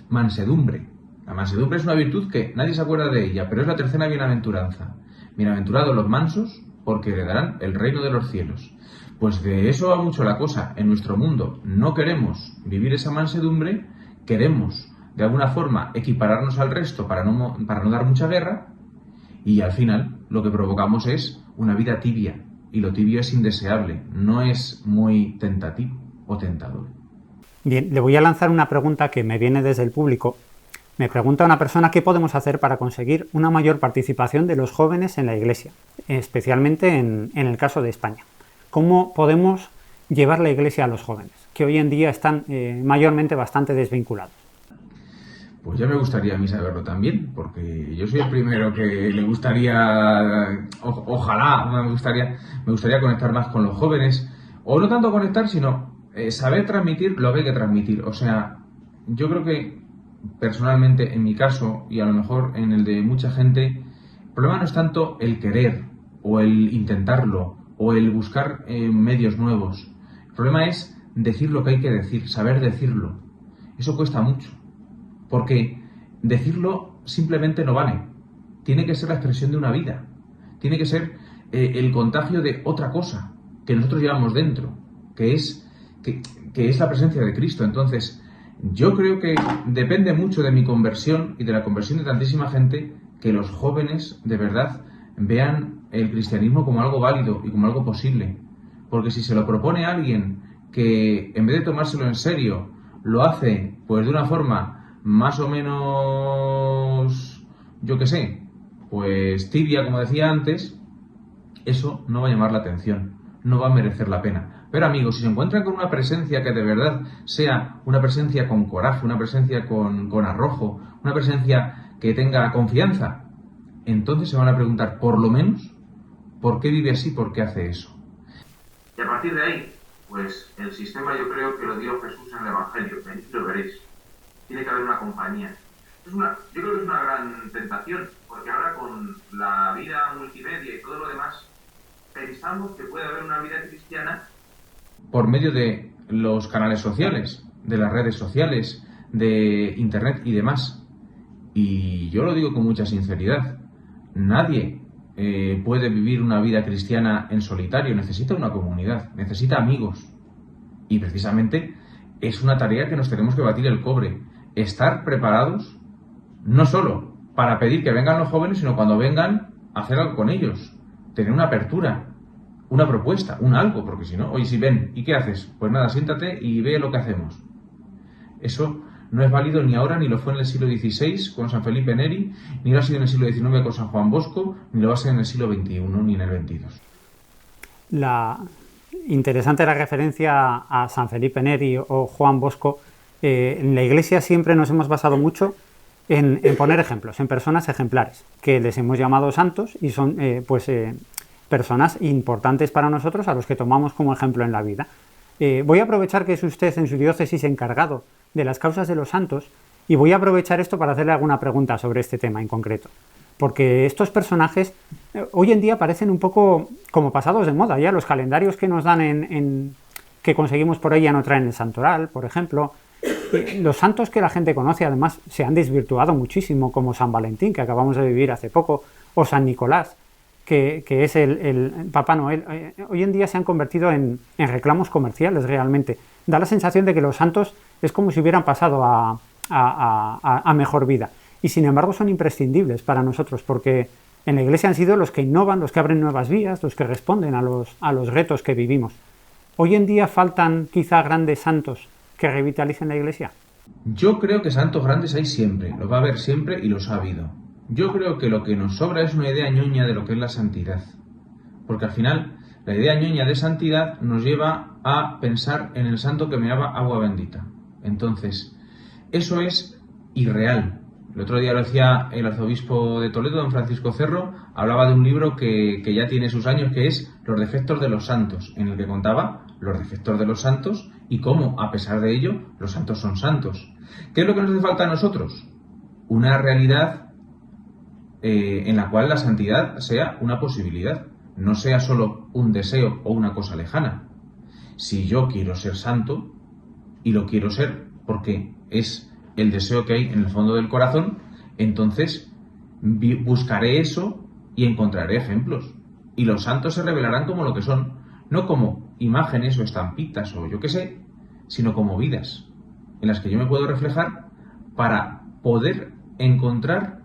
mansedumbre. La mansedumbre es una virtud que nadie se acuerda de ella, pero es la tercera bienaventuranza. Bienaventurados los mansos, porque heredarán el reino de los cielos. Pues de eso va mucho la cosa. En nuestro mundo no queremos vivir esa mansedumbre, queremos de alguna forma equipararnos al resto para no dar mucha guerra, y al final lo que provocamos es una vida tibia, y lo tibio es indeseable, no es muy tentativo o tentador. Bien, le voy a lanzar una pregunta que me viene desde el público. Me pregunta una persona qué podemos hacer para conseguir una mayor participación de los jóvenes en la Iglesia, especialmente en el caso de España. ¿Cómo podemos llevar la Iglesia a los jóvenes, que hoy en día están mayormente bastante desvinculados? Pues ya me gustaría a mí saberlo también, porque yo soy el primero que le gustaría, ojalá, me gustaría conectar más con los jóvenes, o no tanto conectar, sino saber transmitir lo que hay que transmitir. O sea, yo creo que personalmente, en mi caso, y a lo mejor en el de mucha gente, el problema no es tanto el querer, o el intentarlo, o el buscar medios nuevos. El problema es decir lo que hay que decir, saber decirlo. Eso cuesta mucho. Porque decirlo simplemente no vale. Tiene que ser la expresión de una vida. Tiene que ser el contagio de otra cosa que nosotros llevamos dentro, que es la presencia de Cristo. Entonces, yo creo que depende mucho de mi conversión y de la conversión de tantísima gente, que los jóvenes de verdad vean el cristianismo como algo válido y como algo posible. Porque si se lo propone alguien que en vez de tomárselo en serio, lo hace pues de una forma más o menos, yo qué sé, pues tibia, como decía antes, eso no va a llamar la atención, no va a merecer la pena. Pero amigos, si se encuentran con una presencia que de verdad sea una presencia con coraje, una presencia con arrojo, una presencia que tenga confianza, entonces se van a preguntar, por lo menos, ¿por qué vive así? ¿Por qué hace eso? Y a partir de ahí, pues el sistema yo creo que lo dio Jesús en el Evangelio, venid y lo veréis. Tiene que haber una compañía. Yo creo que es una gran tentación, porque ahora con la vida multimedia y todo lo demás, pensamos que puede haber una vida cristiana por medio de los canales sociales, de las redes sociales, de internet y demás. Y yo lo digo con mucha sinceridad, nadie puede vivir una vida cristiana en solitario, necesita una comunidad, necesita amigos. Y precisamente es una tarea que nos tenemos que batir el cobre. Estar preparados, no solo para pedir que vengan los jóvenes, sino cuando vengan, hacer algo con ellos, tener una apertura, una propuesta, un algo, porque si no, oye, si ven, ¿y qué haces? Pues nada, siéntate y ve lo que hacemos. Eso no es válido ni ahora, ni lo fue en el siglo XVI con San Felipe Neri, ni lo ha sido en el siglo XIX con San Juan Bosco, ni lo va a ser en el siglo XXI, ni en el XXII. Interesante la referencia a San Felipe Neri o Juan Bosco. En la Iglesia siempre nos hemos basado mucho en poner ejemplos, en personas ejemplares, que les hemos llamado santos y son personas importantes para nosotros a los que tomamos como ejemplo en la vida. Voy a aprovechar que es usted en su diócesis encargado de las causas de los santos y voy a aprovechar esto para hacerle alguna pregunta sobre este tema en concreto. Porque estos personajes hoy en día parecen un poco como pasados de moda. Ya los calendarios que nos dan que conseguimos por ahí ya no traen el santoral, por ejemplo. Los santos que la gente conoce además se han desvirtuado muchísimo, como San Valentín, que acabamos de vivir hace poco, o San Nicolás, que es el Papá Noel. Hoy en día se han convertido en reclamos comerciales realmente. Da la sensación de que los santos es como si hubieran pasado a mejor vida. Y sin embargo son imprescindibles para nosotros, porque en la Iglesia han sido los que innovan, los que abren nuevas vías, los que responden a los retos que vivimos. Hoy en día faltan quizá grandes santos que revitalicen la Iglesia. Yo creo que santos grandes hay siempre, los va a haber siempre y los ha habido. Yo creo que lo que nos sobra es una idea ñoña de lo que es la santidad. Porque al final, la idea ñoña de santidad nos lleva a pensar en el santo que me daba agua bendita. Entonces, eso es irreal. El otro día lo decía el arzobispo de Toledo, don Francisco Cerro, hablaba de un libro que ya tiene sus años, que es Los defectos de los santos, en el que contaba los defectos de los santos y cómo, a pesar de ello, los santos son santos. ¿Qué es lo que nos hace falta a nosotros? Una realidad en la cual la santidad sea una posibilidad, no sea solo un deseo o una cosa lejana. Si yo quiero ser santo, y lo quiero ser porque es el deseo que hay en el fondo del corazón, entonces buscaré eso y encontraré ejemplos. Y los santos se revelarán como lo que son, no como imágenes o estampitas o yo qué sé, sino como vidas en las que yo me puedo reflejar para poder encontrar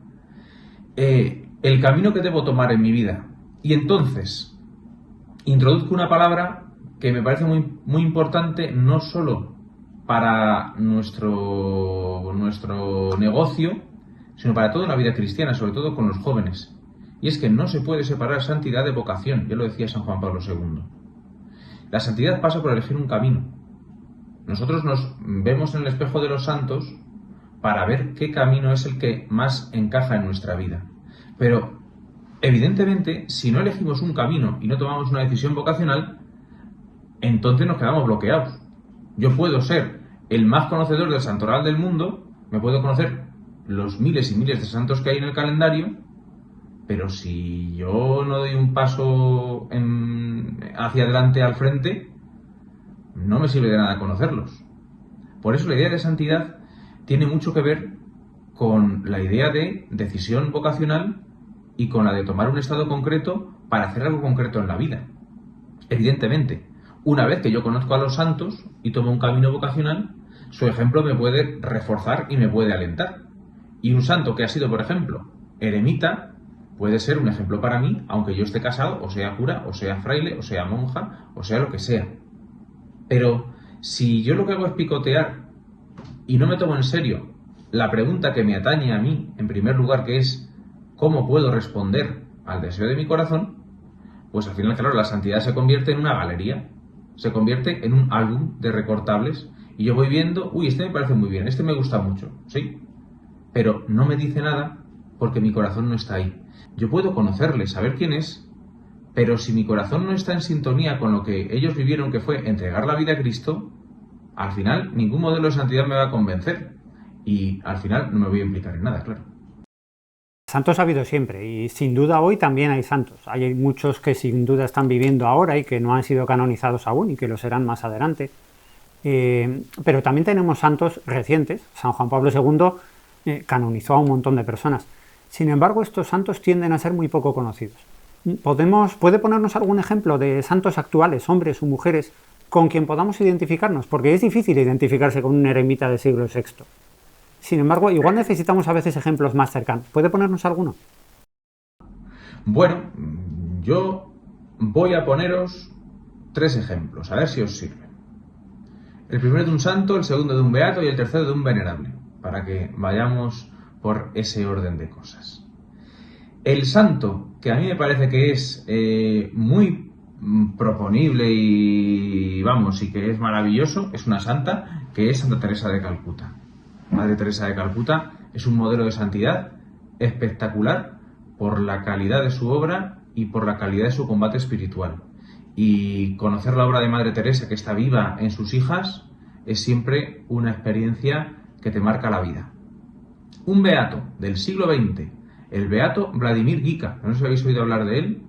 el camino que debo tomar en mi vida. Y entonces introduzco una palabra que me parece muy, muy importante, no solo para nuestro negocio, sino para toda la vida cristiana, sobre todo con los jóvenes. Y es que no se puede separar santidad de vocación, ya lo decía San Juan Pablo II. La santidad pasa por elegir un camino. Nosotros nos vemos en el espejo de los santos para ver qué camino es el que más encaja en nuestra vida. Pero, evidentemente, si no elegimos un camino y no tomamos una decisión vocacional, entonces nos quedamos bloqueados. Yo puedo ser el más conocedor del santoral del mundo, me puedo conocer los miles y miles de santos que hay en el calendario, pero si yo no doy un paso hacia adelante al frente, no me sirve de nada conocerlos. Por eso la idea de santidad tiene mucho que ver con la idea de decisión vocacional y con la de tomar un estado concreto para hacer algo concreto en la vida. Evidentemente, una vez que yo conozco a los santos y tomo un camino vocacional, su ejemplo me puede reforzar y me puede alentar. Y un santo que ha sido, por ejemplo, eremita, puede ser un ejemplo para mí, aunque yo esté casado, o sea cura, o sea fraile, o sea monja, o sea lo que sea. Pero si yo lo que hago es picotear y no me tomo en serio la pregunta que me atañe a mí, en primer lugar, que es ¿cómo puedo responder al deseo de mi corazón? Pues al final, claro, la santidad se convierte en una galería, se convierte en un álbum de recortables y yo voy viendo, uy, este me parece muy bien, este me gusta mucho, ¿sí? Pero no me dice nada porque mi corazón no está ahí. Yo puedo conocerle, saber quién es, pero si mi corazón no está en sintonía con lo que ellos vivieron, que fue entregar la vida a Cristo, al final ningún modelo de santidad me va a convencer y al final no me voy a implicar en nada, claro. Santos ha habido siempre y sin duda hoy también hay santos. Hay muchos que sin duda están viviendo ahora y que no han sido canonizados aún y que lo serán más adelante. Pero también tenemos santos recientes. San Juan Pablo II canonizó a un montón de personas. Sin embargo, estos santos tienden a ser muy poco conocidos. ¿Puede ponernos algún ejemplo de santos actuales, hombres o mujeres, con quien podamos identificarnos? Porque es difícil identificarse con un eremita del siglo VI. Sin embargo, igual necesitamos a veces ejemplos más cercanos. ¿Puede ponernos alguno? Bueno, yo voy a poneros 3 ejemplos, a ver si os sirven. El primero de un santo, el segundo de un beato y el tercero de un venerable, para que vayamos por ese orden de cosas. El santo, que a mí me parece que es muy proponible y que es maravilloso, es una santa, que es Santa Teresa de Calcuta. Madre Teresa de Calcuta es un modelo de santidad espectacular por la calidad de su obra y por la calidad de su combate espiritual. Y conocer la obra de Madre Teresa, que está viva en sus hijas, es siempre una experiencia que te marca la vida. Un beato del siglo XX, el beato Vladimir Guica, no sé si habéis oído hablar de él.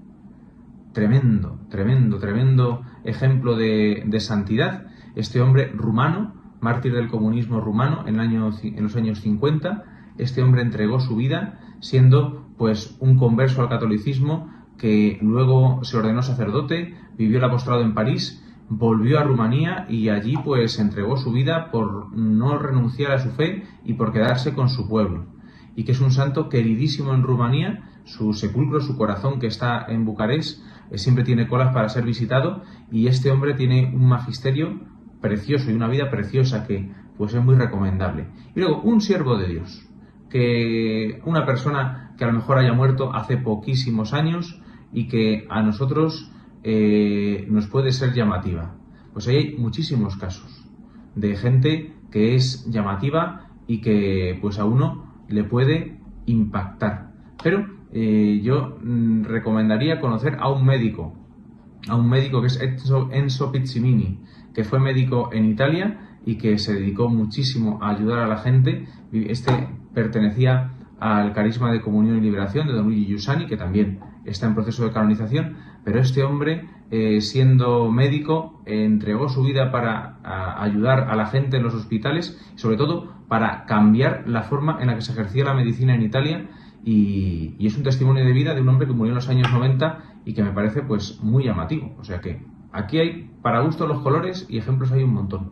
Tremendo ejemplo de santidad. Este hombre rumano, mártir del comunismo rumano en los años 50, este hombre entregó su vida siendo pues un converso al catolicismo que luego se ordenó sacerdote, vivió el apostolado en París, volvió a Rumanía y allí pues entregó su vida por no renunciar a su fe y por quedarse con su pueblo. Y que es un santo queridísimo en Rumanía, su sepulcro, su corazón que está en Bucarest, siempre tiene colas para ser visitado y este hombre tiene un magisterio precioso y una vida preciosa que pues es muy recomendable. Y luego un siervo de Dios, que una persona que a lo mejor haya muerto hace poquísimos años y que a nosotros nos puede ser llamativa. Pues ahí hay muchísimos casos de gente que es llamativa y que pues a uno le puede impactar. Pero yo recomendaría conocer a un médico que es Enzo Pizzimini, que fue médico en Italia y que se dedicó muchísimo a ayudar a la gente. Este pertenecía al Carisma de Comunión y Liberación de Don Luigi Giussani, que también está en proceso de canonización, pero este hombre, siendo médico, entregó su vida para ayudar a la gente en los hospitales y sobre todo para cambiar la forma en la que se ejercía la medicina en Italia, y es un testimonio de vida de un hombre que murió en los años 90 y que me parece pues muy llamativo. O sea que aquí hay para gusto los colores y ejemplos hay un montón.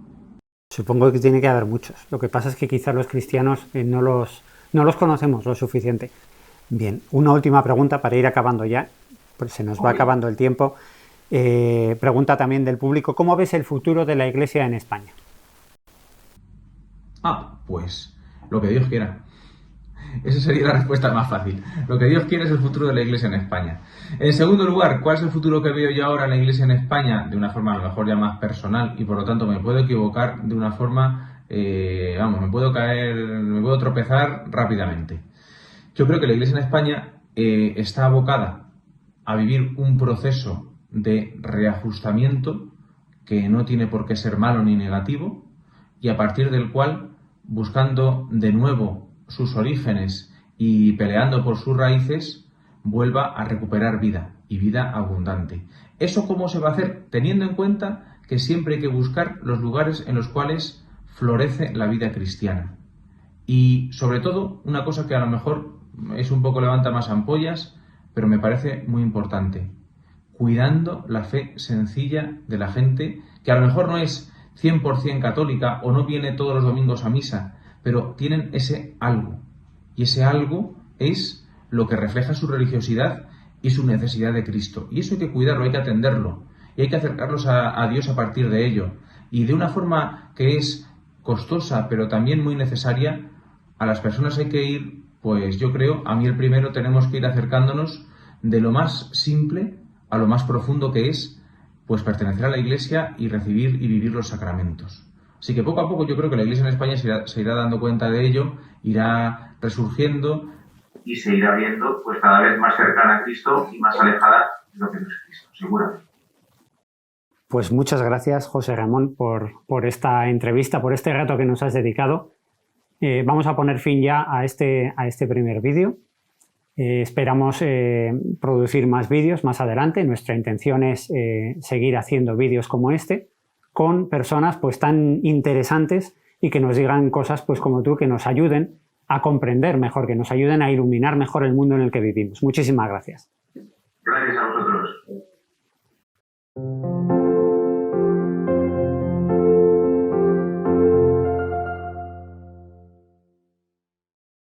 Supongo que tiene que haber muchos. Lo que pasa es que quizás los cristianos no los conocemos lo suficiente. Bien, una última pregunta para ir acabando ya, pues se nos va acabando el tiempo. Pregunta también del público: ¿cómo ves el futuro de la Iglesia en España? Pues lo que Dios quiera. Esa sería la respuesta más fácil. Lo que Dios quiere es el futuro de la Iglesia en España. En segundo lugar, ¿cuál es el futuro que veo yo ahora en la Iglesia en España? De una forma a lo mejor ya más personal, y por lo tanto me puedo equivocar de una forma, me puedo tropezar rápidamente. Yo creo que la Iglesia en España está abocada a vivir un proceso de reajustamiento que no tiene por qué ser malo ni negativo, y a partir del cual, buscando de nuevo sus orígenes y peleando por sus raíces, vuelva a recuperar vida, y vida abundante. ¿Eso cómo se va a hacer? Teniendo en cuenta que siempre hay que buscar los lugares en los cuales florece la vida cristiana. Y sobre todo, una cosa que a lo mejor es un poco levanta más ampollas, pero me parece muy importante: cuidando la fe sencilla de la gente, que a lo mejor no es 100% católica o no viene todos los domingos a misa, pero tienen ese algo, y ese algo es lo que refleja su religiosidad y su necesidad de Cristo. Y eso hay que cuidarlo, hay que atenderlo, y hay que acercarlos a Dios a partir de ello. Y de una forma que es costosa, pero también muy necesaria, a las personas hay que ir, pues yo creo, a mí el primero, tenemos que ir acercándonos de lo más simple a lo más profundo, que es pues pertenecer a la Iglesia y recibir y vivir los sacramentos. Así que poco a poco yo creo que la Iglesia en España se irá dando cuenta de ello, irá resurgiendo y se irá viendo pues cada vez más cercana a Cristo y más alejada de lo que no es Cristo, seguramente. Pues muchas gracias, José Ramón, por esta entrevista, por este rato que nos has dedicado. Vamos a poner fin ya a este primer vídeo. Esperamos producir más vídeos más adelante. Nuestra intención es seguir haciendo vídeos como este, con personas pues tan interesantes y que nos digan cosas pues como tú, que nos ayuden a comprender mejor, que nos ayuden a iluminar mejor el mundo en el que vivimos. Muchísimas gracias. Gracias a